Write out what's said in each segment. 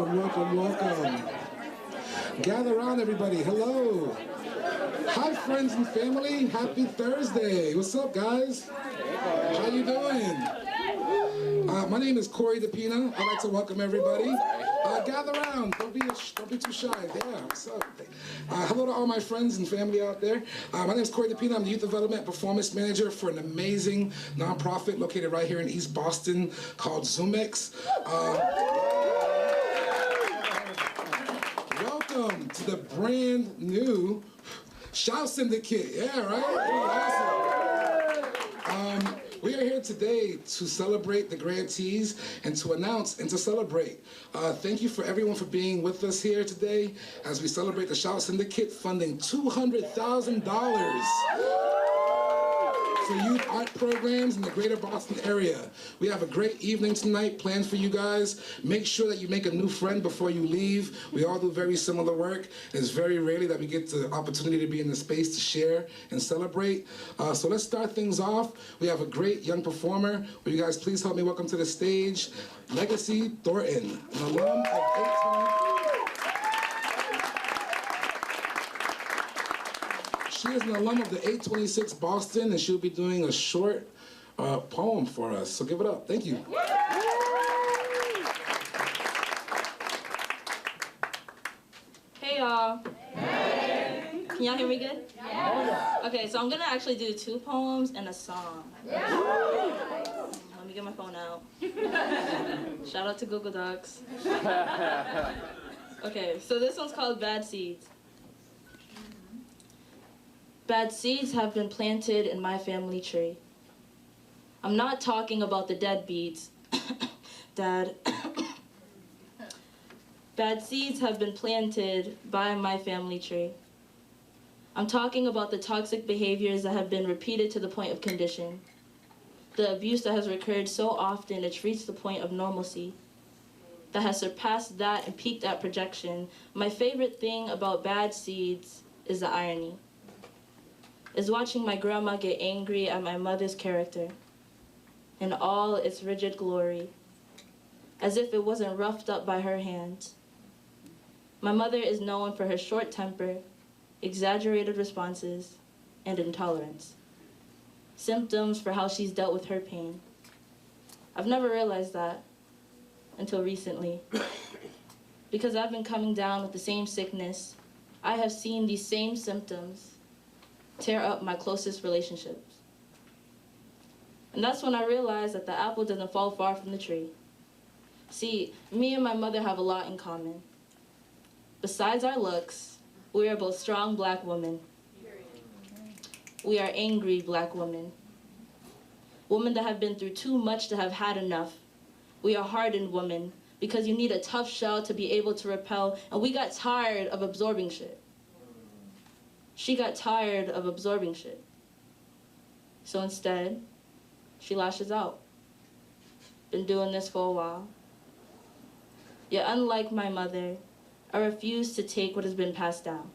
welcome, welcome, welcome. Gather around, everybody. Hello. Hi, friends and family. Happy Thursday. What's up, guys? How you doing? My name is Corey DePina. I'd like to welcome everybody. Gather around. Don't be too shy. Yeah, what's up? Hello to all my friends and family out there. My name is Corey DePina. I'm the Youth Development Performance Manager for an amazing nonprofit located right here in East Boston called ZoomX. Welcome to the brand new Shout Syndicate. Yeah, right? Awesome. We are here today to celebrate the grantees and to announce and to celebrate. Thank you for everyone for being with us here today as we celebrate the Shout Syndicate funding $200,000 for youth art programs in the greater Boston area. We have a great evening tonight planned for you guys. Make sure that you make a new friend before you leave. We all do very similar work. It's very rarely that we get the opportunity to be in the space to share and celebrate. So let's start things off. We have a great young performer. Will you guys please help me welcome to the stage Legacy Thornton, an alum of 820. She is an alum of the 826 Boston, and she'll be doing a short poem for us. So give it up. Thank you. Hey, y'all. Hey. Can y'all hear me good? Yeah. Okay, so I'm going to actually do 2 poems and a song. Yeah. Let me get my phone out. Shout out to Google Docs. Okay, so this one's called Bad Seeds. Bad seeds have been planted in my family tree. I'm not talking about the deadbeats, Dad. Bad seeds have been planted by my family tree. I'm talking about the toxic behaviors that have been repeated to the point of condition. The abuse that has recurred so often it's reached the point of normalcy, that has surpassed that and peaked at projection. My favorite thing about bad seeds is the irony. Is watching my grandma get angry at my mother's character in all its rigid glory, as if it wasn't roughed up by her hands. My mother is known for her short temper, exaggerated responses, and intolerance. Symptoms for how she's dealt with her pain. I've never realized that until recently. Because I've been coming down with the same sickness, I have seen these same symptoms tear up my closest relationships. And that's when I realized that the apple doesn't fall far from the tree. See, me and my mother have a lot in common. Besides our looks, we are both strong Black women. We are angry Black women. Women that have been through too much to have had enough. We are hardened women because you need a tough shell to be able to repel, and we got tired of absorbing shit. She got tired of absorbing shit. So instead, she lashes out. Been doing this for a while. Yet unlike my mother, I refuse to take what has been passed down.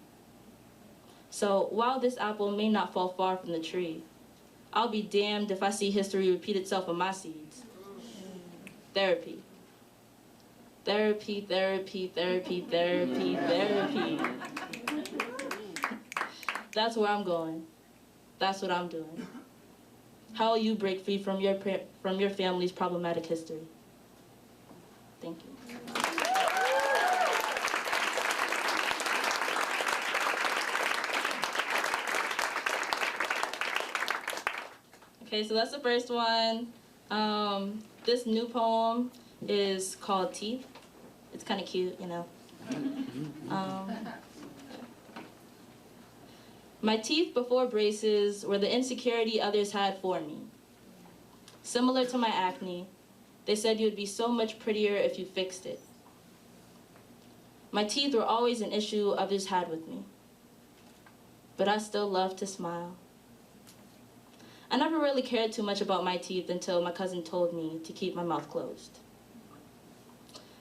So while this apple may not fall far from the tree, I'll be damned if I see history repeat itself in my seeds. Therapy. Therapy, therapy, therapy, therapy, therapy. That's where I'm going. That's what I'm doing. How will you break free from your family's problematic history? Thank you. Okay, so that's the first one. This new poem is called Teeth. It's kind of cute, you know. My teeth before braces were the insecurity others had for me. Similar to my acne, they said you'd be so much prettier if you fixed it. My teeth were always an issue others had with me, but I still loved to smile. I never really cared too much about my teeth until my cousin told me to keep my mouth closed.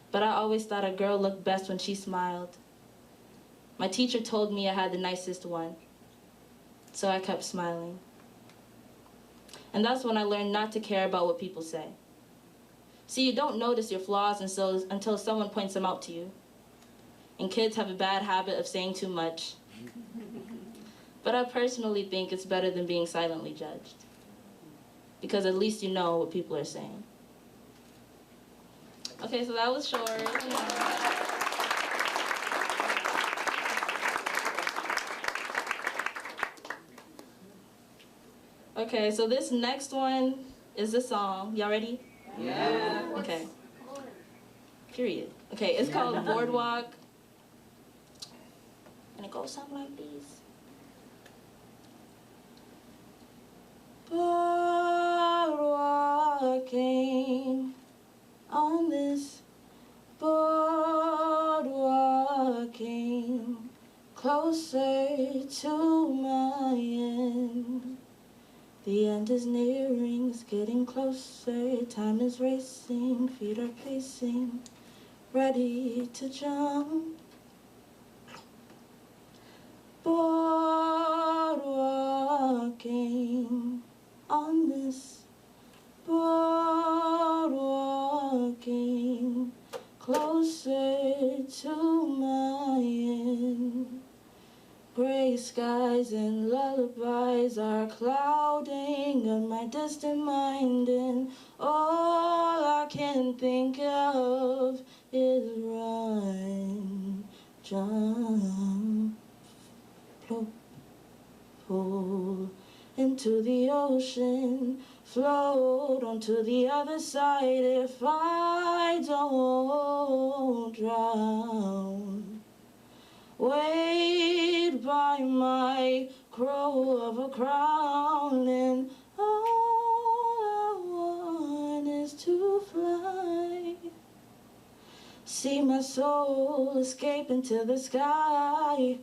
But I always thought a girl looked best when she smiled. My teacher told me I had the nicest one. So I kept smiling. And that's when I learned not to care about what people say. See, you don't notice your flaws until someone points them out to you. And kids have a bad habit of saying too much. But I personally think it's better than being silently judged, because at least you know what people are saying. Okay, so that was short. Okay, so this next one is a song. Y'all ready? Yeah. Okay. Period. Okay, it's called Boardwalk. And it goes something like this. Boardwalking on this boardwalking closer to my end. The end is nearing, it's getting closer. Time is racing, feet are pacing, ready to jump. Boardwalking on this boardwalking closer to my end. Gray skies and lullabies are clouding on my distant mind, and all I can think of is run, jump, plop, pull into the ocean, float onto the other side if I don't drown. Wait by my crow of a crown, and all I want is to fly. See my soul escape into the sky.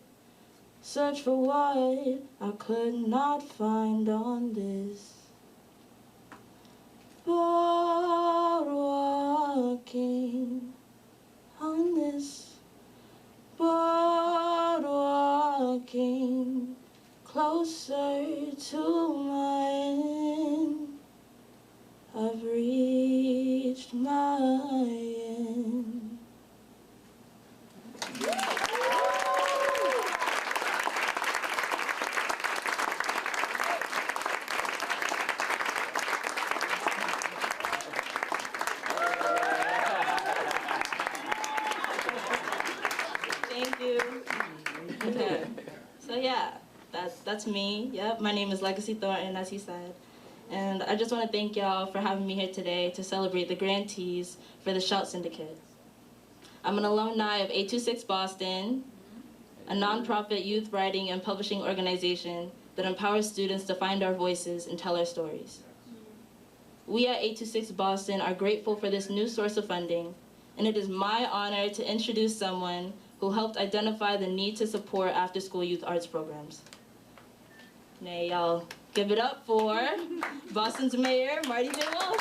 Search for what I could not find on this boardwalking, on this boardwalking closer to my end. I've reached my end. Thank you. Okay. So yeah, that's me. Yep, my name is Legacy Thornton, as he said. And I just want to thank y'all for having me here today to celebrate the grantees for the Shout Syndicate. I'm an alumni of 826 Boston, a nonprofit youth writing and publishing organization that empowers students to find our voices and tell our stories. We at 826 Boston are grateful for this new source of funding, and it is my honor to introduce someone who helped identify the need to support after-school youth arts programs. Now y'all give it up for Boston's Mayor, Mayor Walsh.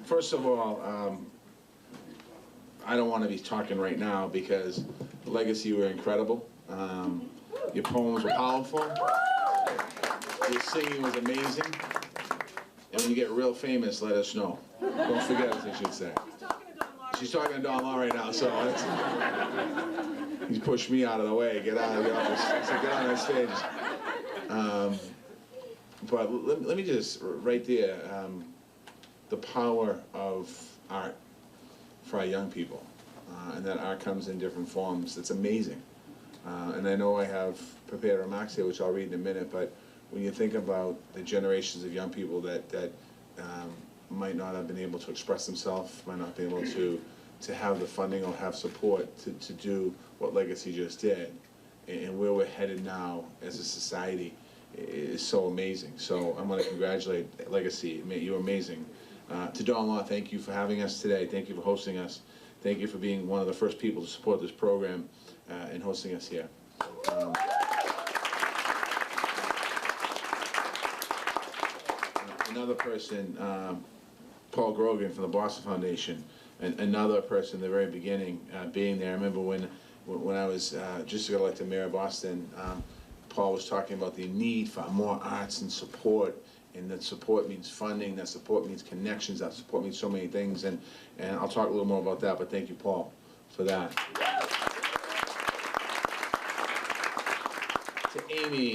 First of all, I don't want to be talking right now because Legacy were incredible. Your poems were powerful. Your singing was amazing. And when you get real famous, let us know. Don't forget us, I should say. She's talking to Don Law right now, so that's, he's pushed me out of the way. Get out of the office. So get on that stage. But let me just, right there, the power of art for our young people, and that art comes in different forms. It's amazing. And I know I have prepared remarks here, which I'll read in a minute, but when you think about the generations of young people that might not have been able to express themselves, might not be able to have the funding or have support to do what Legacy just did, and where we're headed now as a society is so amazing. So I'm going to congratulate Legacy. You're amazing. To Don Law, thank you for having us today. Thank you for hosting us. Thank you for being one of the first people to support this program and hosting us here. Another person, Paul Grogan from the Boston Foundation. another person in the very beginning being there. I remember when I was just got elected mayor of Boston, Paul was talking about the need for more arts and support, and that support means funding, that support means connections, that support means so many things, and I'll talk a little more about that, but thank you, Paul, for that. To Amy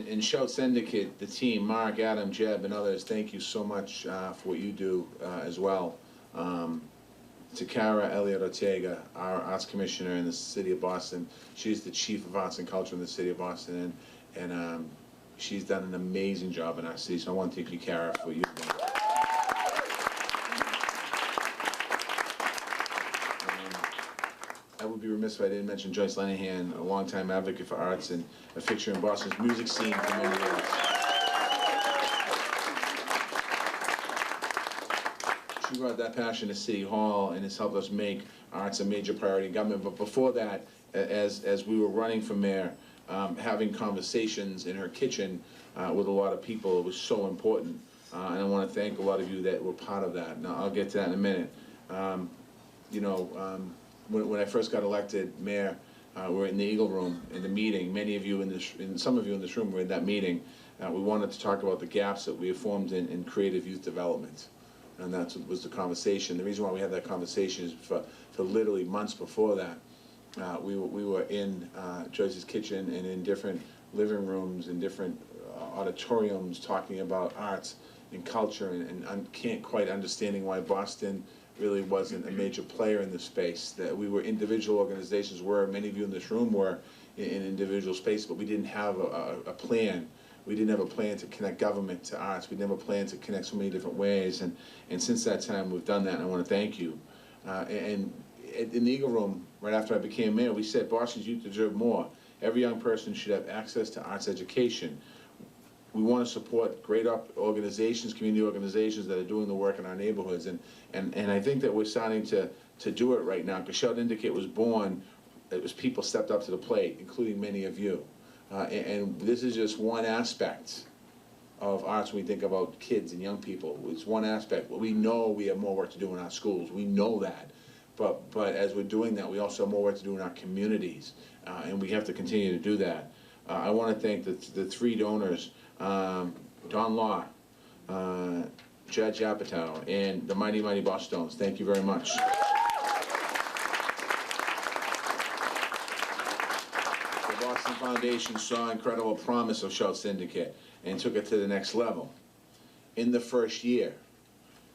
and Shout Syndicate, the team, Mark, Adam, Jeb, and others, thank you so much for what you do as well. To Cara Elliott Ortega, our Arts Commissioner in the City of Boston. She's the Chief of Arts and Culture in the City of Boston, and she's done an amazing job in our city, so I want to thank you, Cara, for what you've done. I would be remiss if I didn't mention Joyce Lenahan, a longtime advocate for arts and a fixture in Boston's music scene for many years. She brought that passion to City Hall and has helped us make arts a major priority in government. But before that, as we were running for mayor, having conversations in her kitchen with a lot of people, it was so important. And I want to thank a lot of you that were part of that. Now, I'll get to that in a minute. When I first got elected mayor, we were in the Eagle Room in the meeting. Many of you some of you in this room were in that meeting. We wanted to talk about the gaps that we have formed in creative youth development. And that was the conversation. The reason why we had that conversation is for literally months before that, we were in Joyce's kitchen and in different living rooms and different auditoriums talking about arts and culture and can't quite understanding why Boston really wasn't a major player in this space. That we were individual organizations, many of you in this room were in individual space, but we didn't have a plan. We didn't have a plan to connect government to arts. We didn't have a plan to connect so many different ways. And since that time, we've done that, and I want to thank you. And in the Eagle Room, right after I became mayor, we said Boston's youth deserve more. Every young person should have access to arts education. We want to support great organizations, community organizations that are doing the work in our neighborhoods. And I think that we're starting to do it right now, because Shout Syndicate was born, it was people stepped up to the plate, including many of you. And this is just one aspect of arts when we think about kids and young people. It's one aspect. We know we have more work to do in our schools. We know that. But as we're doing that, we also have more work to do in our communities. And we have to continue to do that. I want to thank the three donors, Don Law, Judge Apatow, and the Mighty Mighty Bosstones. Thank you very much. The Boston Foundation saw incredible promise of Shout Syndicate and took it to the next level. In the first year,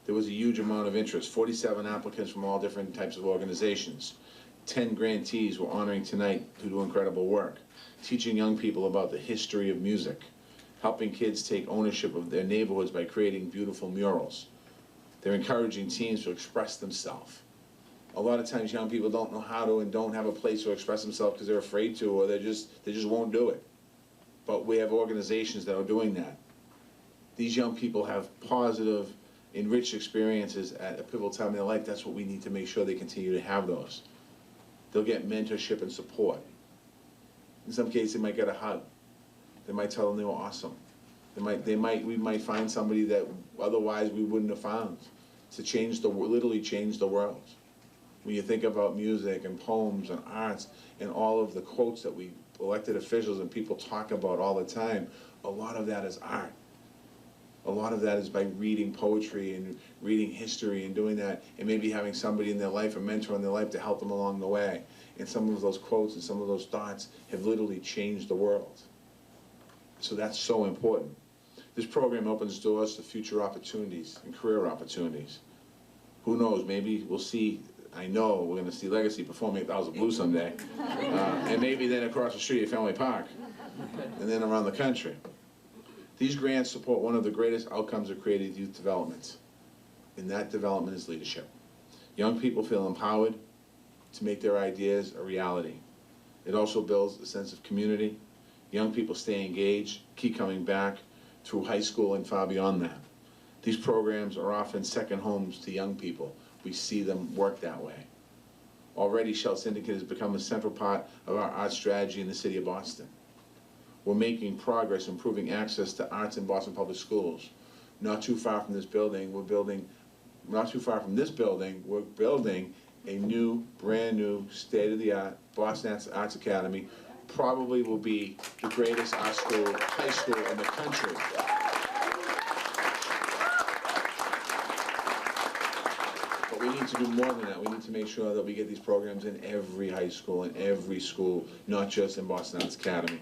there was a huge amount of interest, 47 applicants from all different types of organizations. 10 grantees we're honoring tonight who do incredible work, teaching young people about the history of music, helping kids take ownership of their neighborhoods by creating beautiful murals. They're encouraging teens to express themselves. A lot of times young people don't know how to and don't have a place to express themselves because they're afraid to, or they just won't do it. But we have organizations that are doing that. These young people have positive, enriched experiences at a pivotal time in their life. That's what we need to make sure they continue to have those. They'll get mentorship and support. In some cases, they might get a hug. They might tell them they were awesome. We might find somebody that otherwise we wouldn't have found to literally change the world. When you think about music and poems and arts and all of the quotes that we elected officials and people talk about all the time, a lot of that is art. A lot of that is by reading poetry and reading history and doing that, and maybe having somebody in their life, a mentor in their life, to help them along the way. And some of those quotes and some of those thoughts have literally changed the world. So that's so important. This program opens doors to future opportunities and career opportunities. Who knows, maybe we'll see, I know we're going to see Legacy perform 8,000 Blues someday. And maybe then across the street at Fenway Park, and then around the country. These grants support one of the greatest outcomes of creative youth development, and that development is leadership. Young people feel empowered to make their ideas a reality. It also builds a sense of community. Young people stay engaged, keep coming back through high school and far beyond that. These programs are often second homes to young people. We see them work that way. Already, Shout Syndicate has become a central part of our art strategy in the city of Boston. We're making progress improving access to arts in Boston Public Schools. Not too far from this building, we're building not too far from this building, we're building a new, brand new, state-of-the-art Boston Arts Academy. Probably will be the greatest art school, high school in the country. But we need to do more than that. We need to make sure that we get these programs in every high school, in every school, not just in Boston Arts Academy.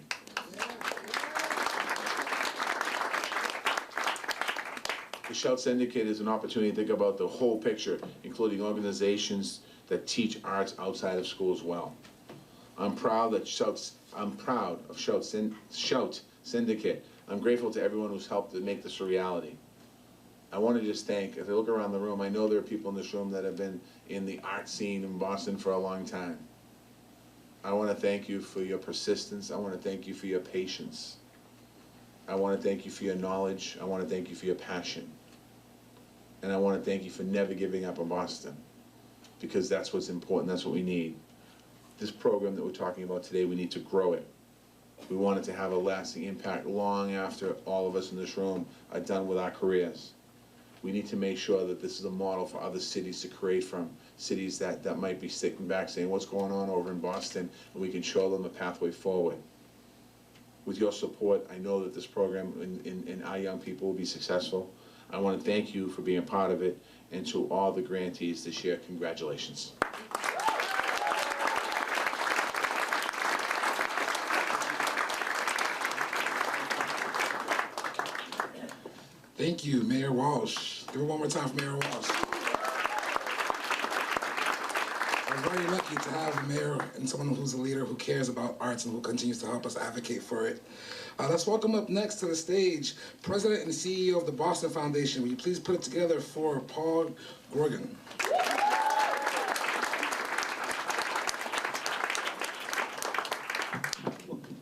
The Shout Syndicate is an opportunity to think about the whole picture, including organizations that teach arts outside of school as well. I'm proud of Shout Syndicate. I'm grateful to everyone who's helped to make this a reality. I want to just thank, as I look around the room, I know there are people in this room that have been in the art scene in Boston for a long time. I want to thank you for your persistence. I want to thank you for your patience. I want to thank you for your knowledge. I want to thank you for your passion. And I want to thank you for never giving up on Boston, because that's what's important, that's what we need. This program that we're talking about today, we need to grow it. We want it to have a lasting impact long after all of us in this room are done with our careers. We need to make sure that this is a model for other cities to create from, cities that might be sitting back saying, what's going on over in Boston, and we can show them a pathway forward. With your support, I know that this program and our young people will be successful. I want to thank you for being a part of it, and to all the grantees this year, congratulations. Thank you, Mayor Walsh. Give it one more time for Mayor Walsh. We're very lucky to have a mayor and someone who's a leader who cares about arts and who continues to help us advocate for it. Let's welcome up next to the stage, President and CEO of the Boston Foundation. Will you please put it together for Paul Grogan?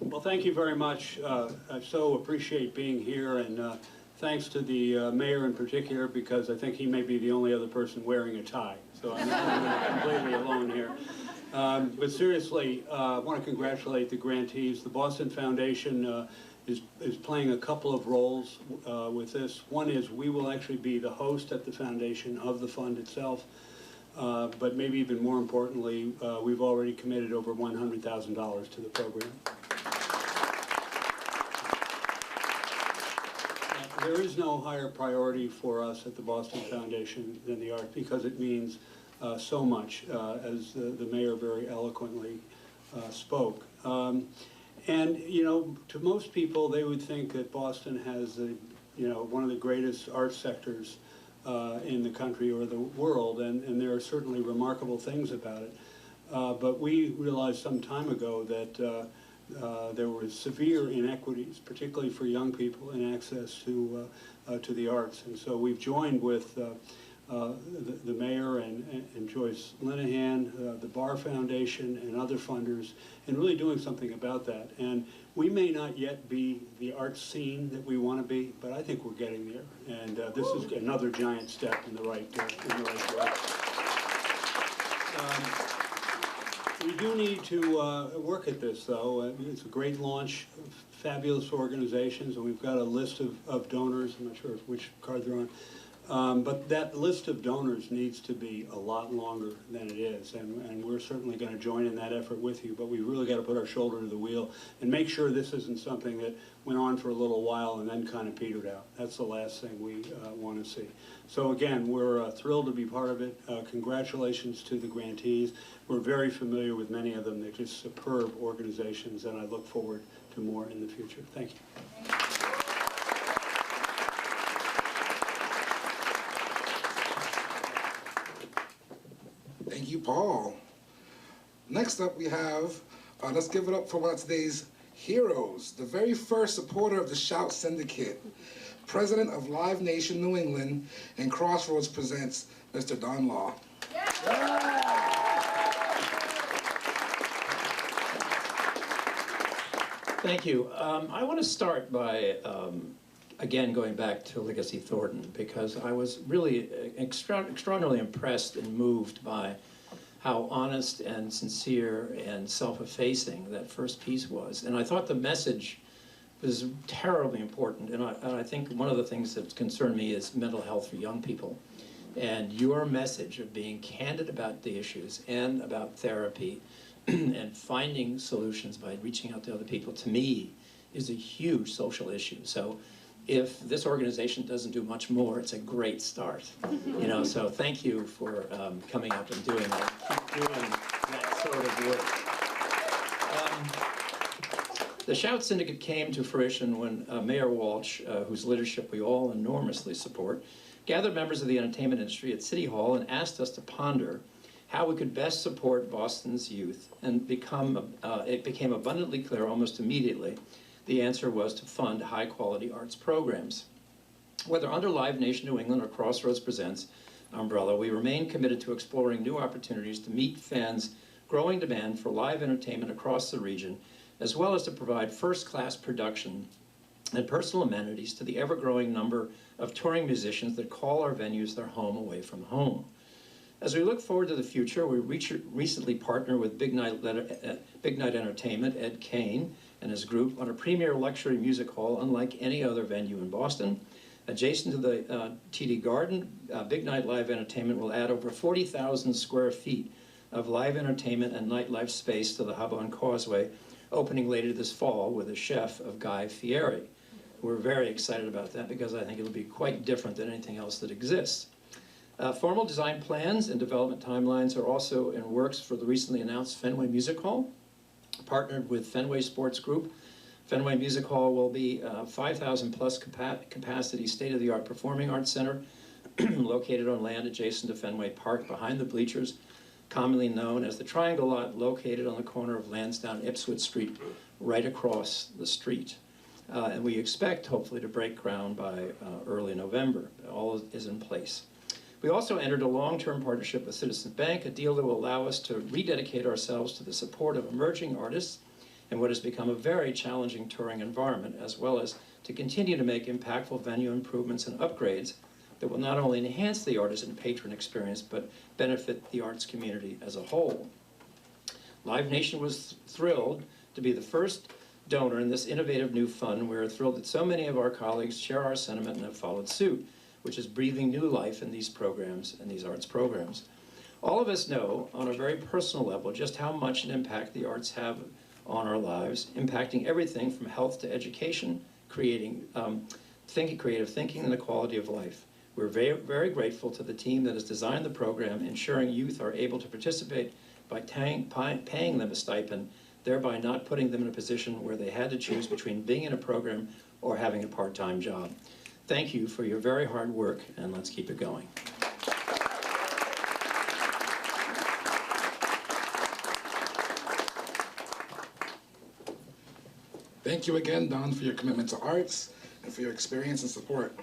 Well, thank you very much. I so appreciate being here, and thanks to the mayor in particular, because I think he may be the only other person wearing a tie. So I'm completely alone here. But seriously, I want to congratulate the grantees. The Boston Foundation is playing a couple of roles with this. One is we will actually be the host at the foundation of the fund itself. But maybe even more importantly, we've already committed over $100,000 to the program. There is no higher priority for us at the Boston Foundation than the art, because it means so much, as the mayor very eloquently spoke. And, you know, to most people, they would think that Boston has, one of the greatest art sectors in the country or the world, and there are certainly remarkable things about it. But we realized some time ago that there were severe inequities, particularly for young people, in access to the arts. And so we've joined with the mayor and Joyce Linehan, the Barr Foundation, and other funders, and really doing something about that. And we may not yet be the art scene that we want to be, but I think we're getting there. And this is another giant step in the right direction. We do need to work at this, though. It's a great launch, fabulous organizations, and we've got a list of donors. I'm not sure which card they're on. But that list of donors needs to be a lot longer than it is, and we're certainly going to join in that effort with you, but we've really got to put our shoulder to the wheel and make sure this isn't something that went on for a little while and then kind of petered out. That's the last thing we want to see. So again, we're thrilled to be part of it. Congratulations to the grantees. We're very familiar with many of them. They're just superb organizations, and I look forward to more in the future. Thank you. Thank you, Paul. Next up we have, let's give it up for one of today's heroes, the very first supporter of the Shout Syndicate, president of Live Nation New England and Crossroads Presents, Mr. Don Law. Thank you. I want to start by, again, going back to Legacy Thornton, because I was really extraordinarily impressed and moved by how honest and sincere and self-effacing that first piece was. And I thought the message was terribly important. And I think one of the things that concerned me is mental health for young people. And your message of being candid about the issues and about therapy and finding solutions by reaching out to other people, to me, is a huge social issue. So if this organization doesn't do much more, it's a great start. You know, so thank you for coming up and doing that. Keep doing that sort of work. The Shout Syndicate came to fruition when Mayor Walsh, whose leadership we all enormously support, gathered members of the entertainment industry at City Hall and asked us to ponder how we could best support Boston's youth, and it became abundantly clear almost immediately the answer was to fund high-quality arts programs. Whether under Live Nation New England or Crossroads Presents umbrella, we remain committed to exploring new opportunities to meet fans' growing demand for live entertainment across the region, as well as to provide first-class production and personal amenities to the ever-growing number of touring musicians that call our venues their home away from home. As we look forward to the future, we recently partnered with Big Night Entertainment, Ed Kane, and his group on a premier luxury music hall unlike any other venue in Boston. Adjacent to the TD Garden, Big Night Live Entertainment will add over 40,000 square feet of live entertainment and nightlife space to the hub on Causeway, opening later this fall with a chef of Guy Fieri. We're very excited about that because I think it'll be quite different than anything else that exists. Formal design plans and development timelines are also in works for the recently announced Fenway Music Hall. Partnered with Fenway Sports Group, Fenway Music Hall will be 5,000 plus capacity state-of-the-art performing arts center located on land adjacent to Fenway Park behind the bleachers, commonly known as the Triangle Lot, located on the corner of Lansdowne and Ipswich Street, right across the street. And we expect, hopefully, to break ground by early November. All is in place. We also entered a long-term partnership with Citizens Bank, a deal that will allow us to rededicate ourselves to the support of emerging artists in what has become a very challenging touring environment, as well as to continue to make impactful venue improvements and upgrades that will not only enhance the artist and patron experience, but benefit the arts community as a whole. Live Nation was thrilled to be the first donor in this innovative new fund. We're thrilled that so many of our colleagues share our sentiment and have followed suit, which is breathing new life in these programs and these arts programs. All of us know on a very personal level just how much an impact the arts have on our lives, impacting everything from health to education, creating creative thinking and the quality of life. We're very, very grateful to the team that has designed the program, ensuring youth are able to participate by paying them a stipend, thereby not putting them in a position where they had to choose between being in a program or having a part-time job. Thank you for your very hard work, and let's keep it going. Thank you again, Don, for your commitment to arts and for your experience and support.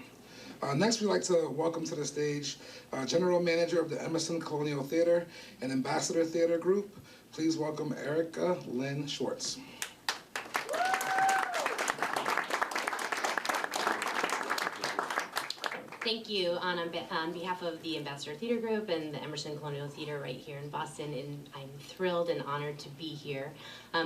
Next, we'd like to welcome to the stage General Manager of the Emerson Colonial Theater and Ambassador Theater Group. Please welcome Erica Lynn Schwartz. Thank you on behalf of the Ambassador Theater Group and the Emerson Colonial Theater right here in Boston, and I'm thrilled and honored to be here.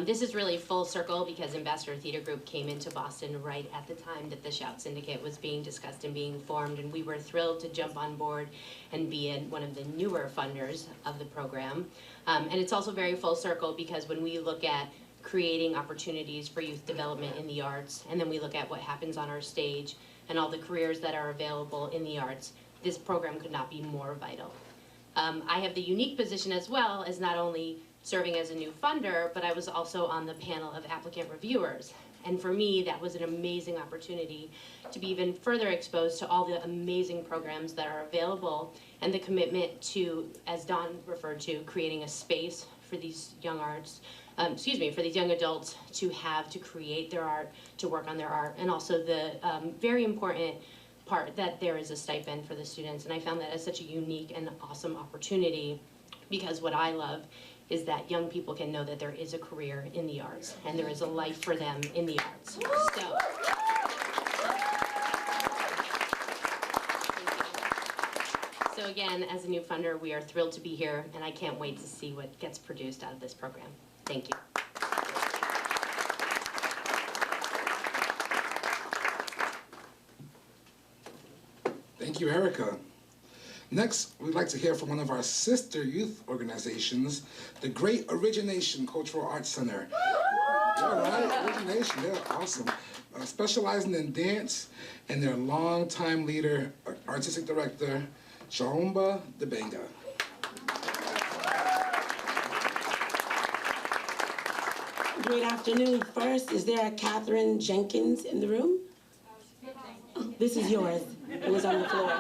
This is really full circle because Ambassador Theater Group came into Boston right at the time that the Shout Syndicate was being discussed and being formed, and we were thrilled to jump on board and be one of the newer funders of the program. And it's also very full circle because when we look at creating opportunities for youth development in the arts, and then we look at what happens on our stage, and all the careers that are available in the arts, this program could not be more vital. I have the unique position as well as not only serving as a new funder, but I was also on the panel of applicant reviewers. And for me, that was an amazing opportunity to be even further exposed to all the amazing programs that are available and the commitment to, as Don referred to, creating a space for these young arts, for these young adults to create their art, to work on their art, and also the very important part that there is a stipend for the students. And I found that as such a unique and awesome opportunity because what I love is that young people can know that there is a career in the arts and there is a life for them in the arts. So again, as a new funder, we are thrilled to be here, and I can't wait to see what gets produced out of this program. Thank you. Thank you, Erica. Next, we'd like to hear from one of our sister youth organizations, the Great Origination Cultural Arts Center. All right, Origination, they're awesome. Specializing in dance, and their longtime leader, artistic director, Shaomba Debenga. Good afternoon. First, is there a Catherine Jenkins in the room? Oh, this is yours. It was on the floor.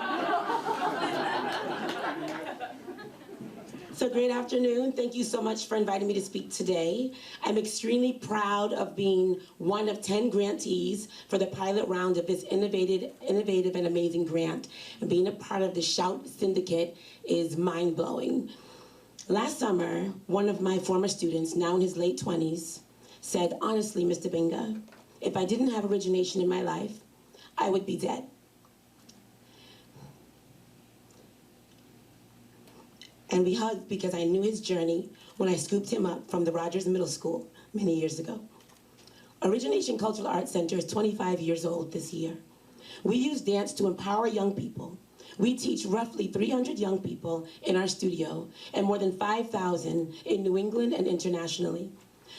So great afternoon. Thank you so much for inviting me to speak today. I'm extremely proud of being one of 10 grantees for the pilot round of this innovative and amazing grant. And being a part of the Shout Syndicate is mind-blowing. Last summer, one of my former students, now in his late 20s, said, honestly, Mr. Benga, if I didn't have origination in my life, I would be dead. And we hugged because I knew his journey when I scooped him up from the Rogers Middle School many years ago. Origination Cultural Arts Center is 25 years old this year. We use dance to empower young people. We teach roughly 300 young people in our studio and more than 5,000 in New England and internationally.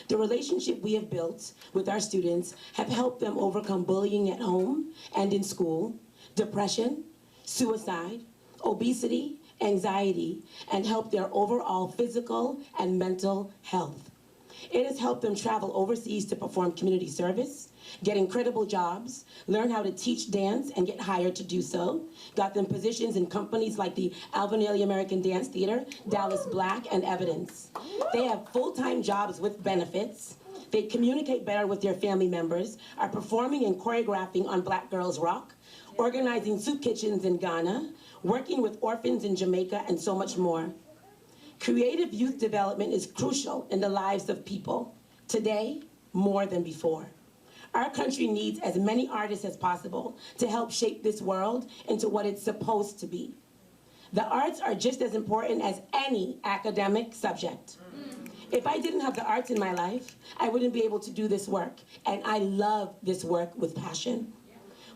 The relationship we have built with our students have helped them overcome bullying at home and in school, depression, suicide, obesity, anxiety, and help their overall physical and mental health. It has helped them travel overseas to perform community service, get incredible jobs, learn how to teach dance and get hired to do so, got them positions in companies like the Alvin American Dance Theater, Dallas Black, and Evidence. They have full-time jobs with benefits. They communicate better with their family members, are performing and choreographing on Black Girls Rock, organizing soup kitchens in Ghana, working with orphans in Jamaica, and so much more. Creative youth development is crucial in the lives of people, today more than before. Our country needs as many artists as possible to help shape this world into what it's supposed to be. The arts are just as important as any academic subject. If I didn't have the arts in my life, I wouldn't be able to do this work, and I love this work with passion.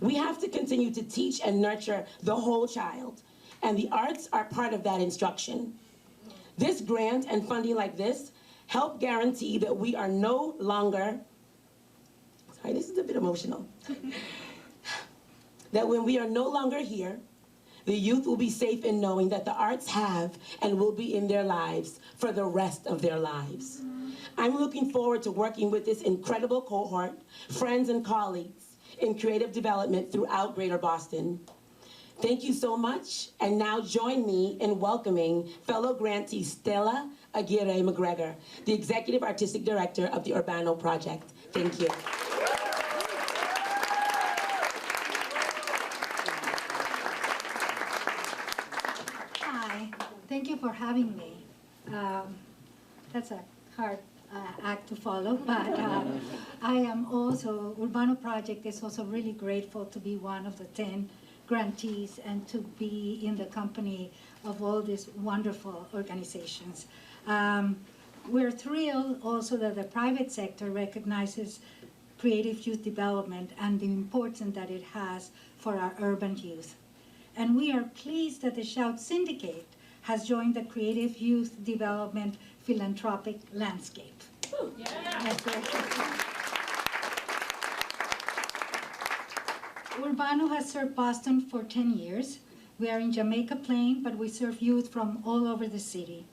We have to continue to teach and nurture the whole child, and the arts are part of that instruction. This grant and funding like this help guarantee that we are no longer, sorry, this is a bit emotional, that when we are no longer here, the youth will be safe in knowing that the arts have and will be in their lives for the rest of their lives. I'm looking forward to working with this incredible cohort, friends and colleagues, in creative development throughout Greater Boston. Thank you so much, and now join me in welcoming fellow grantee Stella Aguirre McGregor, the Executive Artistic Director of the Urbano Project. Thank you. Hi, thank you for having me. That's a hard act to follow, but I am also, Urbano Project is also really grateful to be one of the 10 grantees and to be in the company of all these wonderful organizations. We're thrilled also that the private sector recognizes creative youth development and the importance that it has for our urban youth. And we are pleased that the Shout Syndicate has joined the creative youth development philanthropic landscape. Yeah. Urbano has served Boston for 10 years. We are in Jamaica Plain, but we serve youth from all over the city.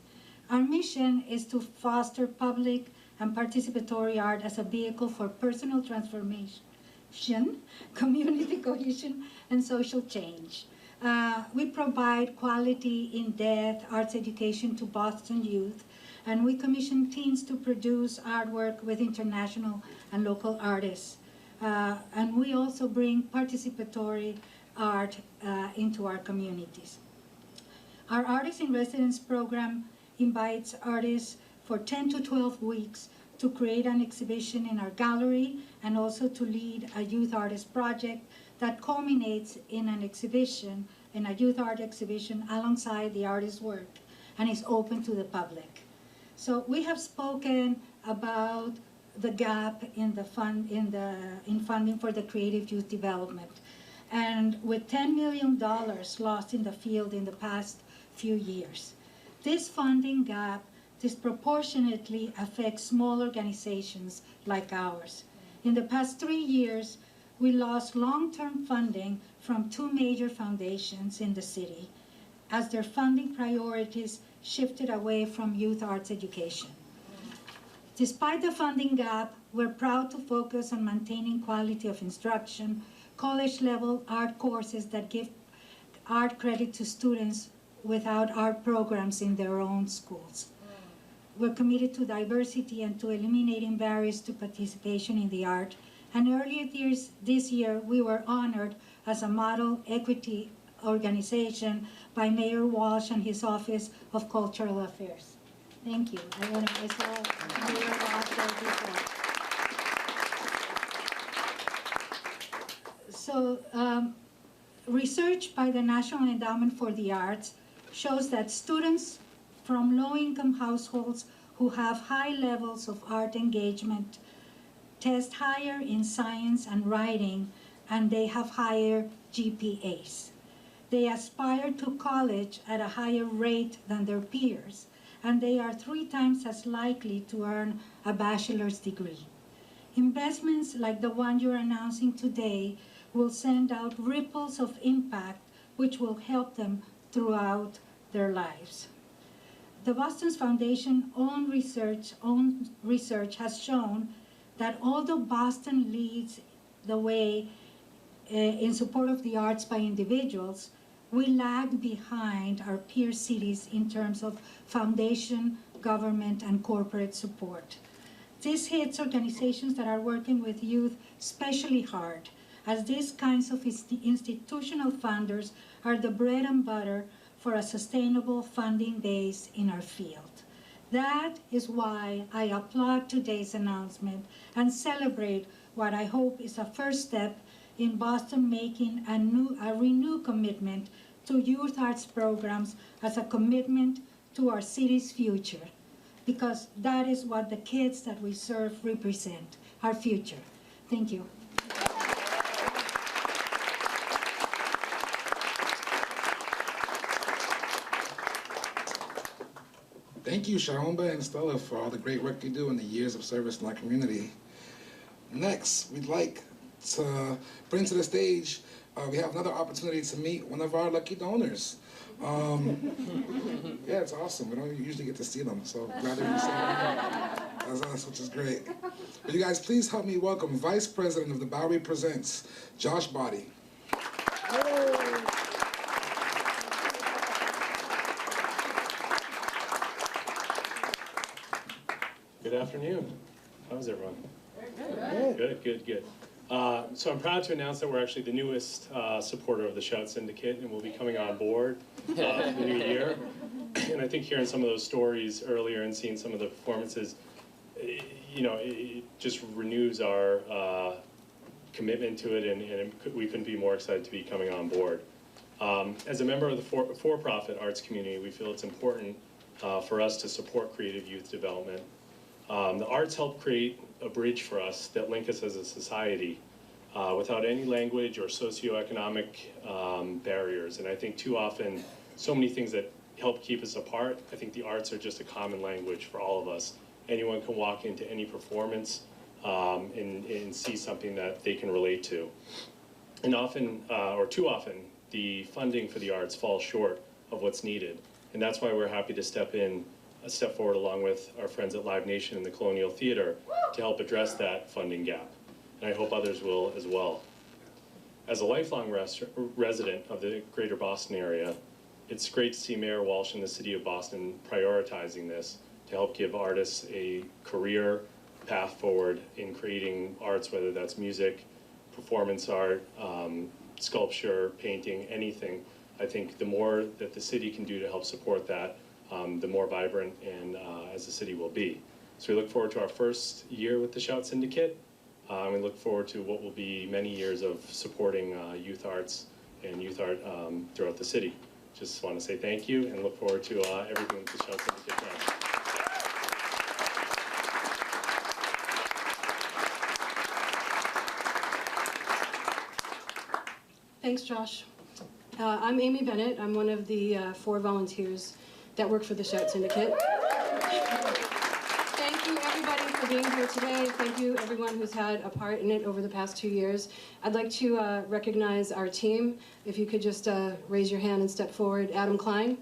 Our mission is to foster public and participatory art as a vehicle for personal transformation, community cohesion, and social change. We provide quality, in-depth arts education to Boston youth, and we commission teams to produce artwork with international and local artists. And we also bring participatory art into our communities. Our Artists in Residence program invites artists for 10 to 12 weeks to create an exhibition in our gallery and also to lead a youth artist project that culminates in an exhibition, in a youth art exhibition alongside the artist's work, and is open to the public. So we have spoken about the gap in funding for the creative youth development. and with $10 million lost in the field in the past few years. This funding gap disproportionately affects small organizations like ours. In the past 3 years, we lost long-term funding from 2 major foundations in the city as their funding priorities shifted away from youth arts education. Despite the funding gap, we're proud to focus on maintaining quality of instruction, college-level art courses that give art credit to students without art programs in their own schools. We're committed to diversity and to eliminating barriers to participation in the art. And earlier this year, we were honored as a model equity organization by Mayor Walsh and his Office of Cultural Affairs. Thank you. I saw Mayor Walsh there before. So, research by the National Endowment for the Arts shows that students from low-income households who have high levels of art engagement test higher in science and writing, and they have higher GPAs. They aspire to college at a higher rate than their peers, and they are 3 times as likely to earn a bachelor's degree. Investments like the one you're announcing today will send out ripples of impact which will help them throughout their lives. The Boston Foundation's own research has shown that although Boston leads the way in support of the arts by individuals, we lag behind our peer cities in terms of foundation, government, and corporate support. This hits organizations that are working with youth especially hard, as these kinds of institutional funders are the bread and butter for a sustainable funding base in our field. That is why I applaud today's announcement and celebrate what I hope is a first step in Boston making a renewed commitment to youth arts programs as a commitment to our city's future, because that is what the kids that we serve represent, our future. Thank you. Thank you, Shaomba and Stella, for all the great work you do and the years of service in our community. Next, we'd like to bring to the stage, we have another opportunity to meet one of our lucky donors. Yeah, it's awesome. We don't usually get to see them, so glad that you're seeing as us, which is great. But you guys, please help me welcome Vice President of the Bowery Presents, Josh Body. Good afternoon. How's everyone? Good. So I'm proud to announce that we're actually the newest supporter of the Shout Syndicate, and we'll be coming on board for the new year. And I think hearing some of those stories earlier and seeing some of the performances, it just renews our commitment to it, and we couldn't be more excited to be coming on board. As a member of the for-profit arts community, we feel it's important for us to support creative youth development. The arts help create a bridge for us that link us as a society without any language or socioeconomic barriers. And I think too often, so many things that help keep us apart, I think the arts are just a common language for all of us. Anyone can walk into any performance and see something that they can relate to. And often, or too often, the funding for the arts falls short of what's needed. And that's why we're happy to step forward along with our friends at Live Nation and the Colonial Theater to help address that funding gap. And I hope others will as well. As a lifelong resident of the greater Boston area, it's great to see Mayor Walsh and the City of Boston prioritizing this to help give artists a career path forward in creating arts, whether that's music, performance art, sculpture, painting, anything. I think the more that the city can do to help support that, the more vibrant and as the city will be. So we look forward to our first year with the Shout Syndicate. We look forward to what will be many years of supporting youth arts and youth art throughout the city. Just want to say thank you and look forward to everything that the Shout Syndicate does. Thanks, Josh. I'm Amy Bennett. I'm one of the 4 volunteers that work for the Shout Syndicate. Thank you, everybody, for being here today. Thank you, everyone who's had a part in it over the past 2 years. I'd like to recognize our team. If you could just raise your hand and step forward. Adam Klein.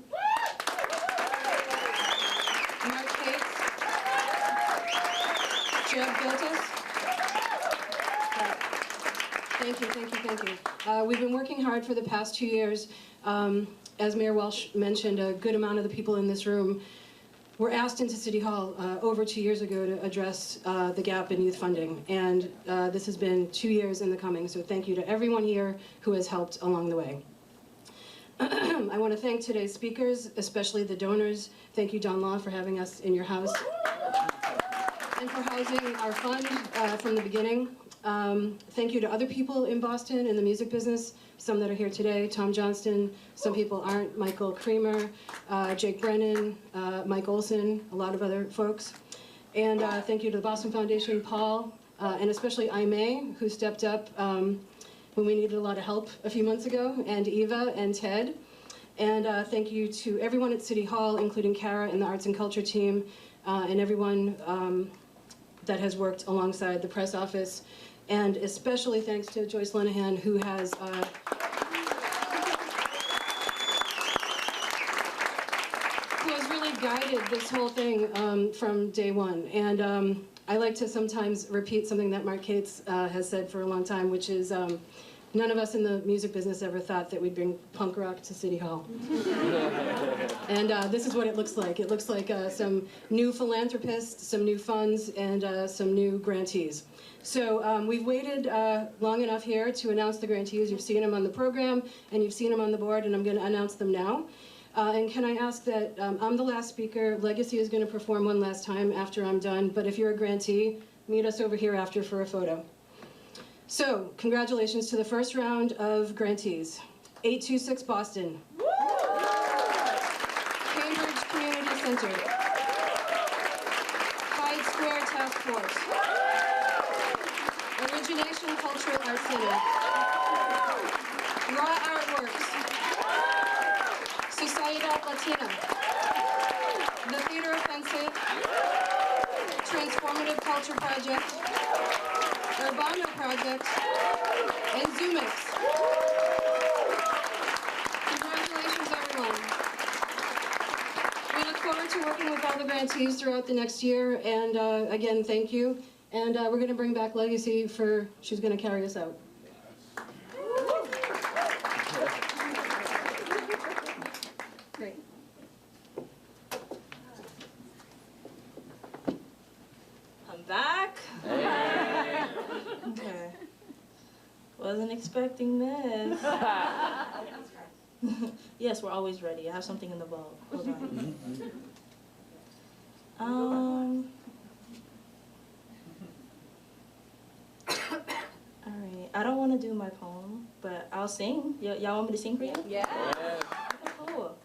Mark Cates. Jeb Giltis. Thank you, thank you, thank you. We've been working hard for the past 2 years. As Mayor Walsh mentioned, a good amount of the people in this room were asked into City Hall over 2 years ago to address the gap in youth funding. And this has been 2 years in the coming, so thank you to everyone here who has helped along the way. I want to thank today's speakers, especially the donors. Thank you, Don Law, for having us in your house and for housing our fund from the beginning. Thank you to other people in Boston in the music business, some that are here today, Tom Johnston, some people aren't, Michael Creamer, Jake Brennan, Mike Olson, a lot of other folks. And thank you to the Boston Foundation, Paul, and especially Aimee, who stepped up when we needed a lot of help a few months ago, and Eva and Ted. And thank you to everyone at City Hall, including Kara and the Arts and Culture team, and everyone that has worked alongside the press office. And especially thanks to Joyce Lenahan, who has really guided this whole thing from day one. And I like to sometimes repeat something that Mark Cates has said for a long time, which is none of us in the music business ever thought that we'd bring punk rock to City Hall. And this is what it looks like. It looks like some new philanthropists, some new funds, and some new grantees. So we've waited long enough here to announce the grantees. You've seen them on the program, and you've seen them on the board, and I'm going to announce them now. And can I ask that I'm the last speaker. Legacy is going to perform one last time after I'm done, but if you're a grantee, meet us over here after for a photo. So, congratulations to the first round of grantees. 826 Boston. Cambridge Community Center. Hyde Square Task Force. Origination Cultural Arts Center. Raw Artworks. Sociedad Latina. The Theater Offensive. Transformative Culture Project. Urbano Project, and Zoomix. Congratulations, everyone. We look forward to working with all the grantees throughout the next year, and again, thank you. And we're going to bring back Legacy for, she's going to carry us out. Great. I'm back. Okay. Wasn't expecting this. Yes, we're always ready. I have something in the bowl. Hold on. Alright. I don't want to do my poem, but I'll sing. Y'all want me to sing for you? Yeah. Cool.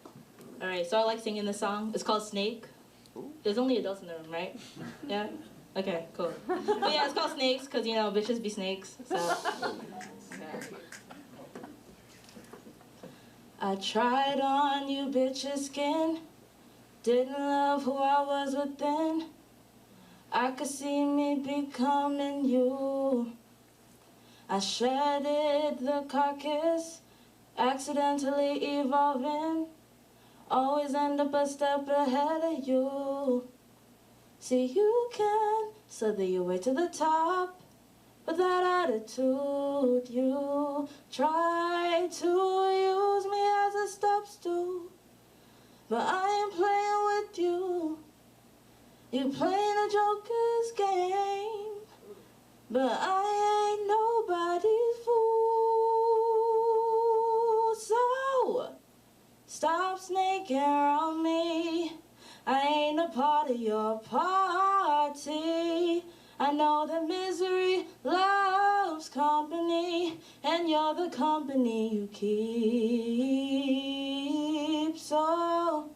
Alright, so I like singing this song. It's called Snake. There's only adults in the room, right? Yeah? Okay, cool. But yeah, it's called Snakes, because, you know, bitches be snakes, so. I tried on you bitches' skin, didn't love who I was within. I could see me becoming you. I shredded the carcass, accidentally evolving. Always end up a step ahead of you. See, you can slither your way to the top, with that attitude you try to use me as a step stool. But I ain't playing with you. You playing a joker's game, but I ain't nobody's fool. So stop snaking around me. I ain't a part of your party. I know that misery loves company, and you're the company you keep. So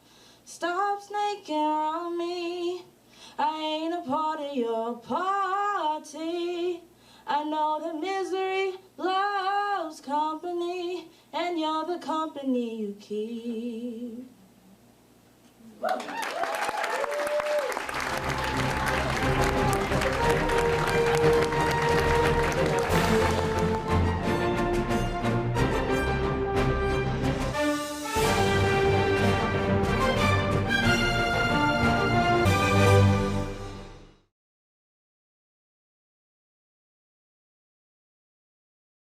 stop snaking around me. I ain't a part of your party. I know that misery loves company, the company you keep.